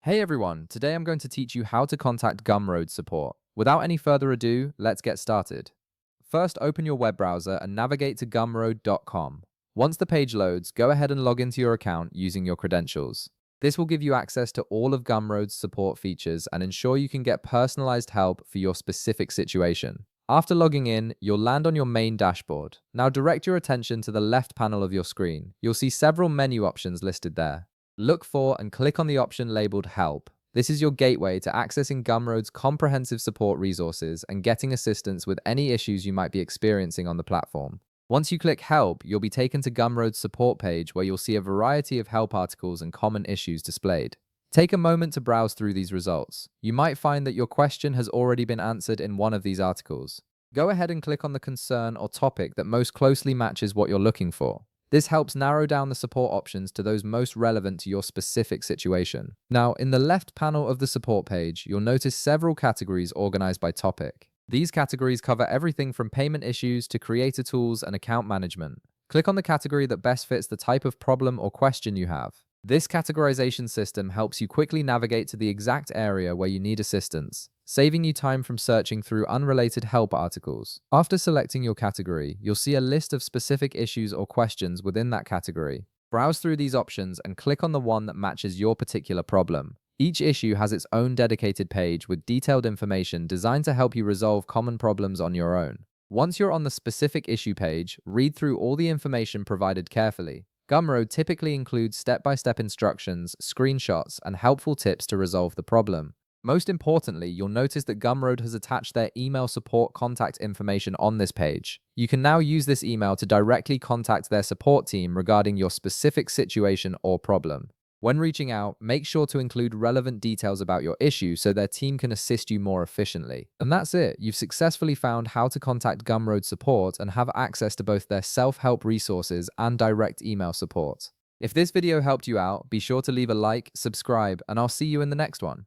Hey everyone, today I'm going to teach you how to contact Gumroad support. Without any further ado, let's get started. First, open your web browser and navigate to gumroad.com. Once the page loads, go ahead and log into your account using your credentials. This will give you access to all of Gumroad's support features and ensure you can get personalized help for your specific situation. After logging in, you'll land on your main dashboard. Now direct your attention to the left panel of your screen. You'll see several menu options listed there. Look for and click on the option labeled Help. This is your gateway to accessing Gumroad's comprehensive support resources and getting assistance with any issues you might be experiencing on the platform. Once you click Help, you'll be taken to Gumroad's support page where you'll see a variety of help articles and common issues displayed. Take a moment to browse through these results. You might find that your question has already been answered in one of these articles. Go ahead and click on the concern or topic that most closely matches what you're looking for. This helps narrow down the support options to those most relevant to your specific situation. Now, in the left panel of the support page, you'll notice several categories organized by topic. These categories cover everything from payment issues to creator tools and account management. Click on the category that best fits the type of problem or question you have. This categorization system helps you quickly navigate to the exact area where you need assistance, saving you time from searching through unrelated help articles. After selecting your category, you'll see a list of specific issues or questions within that category. Browse through these options and click on the one that matches your particular problem. Each issue has its own dedicated page with detailed information designed to help you resolve common problems on your own. Once you're on the specific issue page, read through all the information provided carefully. Gumroad typically includes step-by-step instructions, screenshots, and helpful tips to resolve the problem. Most importantly, you'll notice that Gumroad has attached their email support contact information on this page. You can now use this email to directly contact their support team regarding your specific situation or problem. When reaching out, make sure to include relevant details about your issue so their team can assist you more efficiently. And that's it. You've successfully found how to contact Gumroad support and have access to both their self-help resources and direct email support. If this video helped you out, be sure to leave a like, subscribe, and I'll see you in the next one.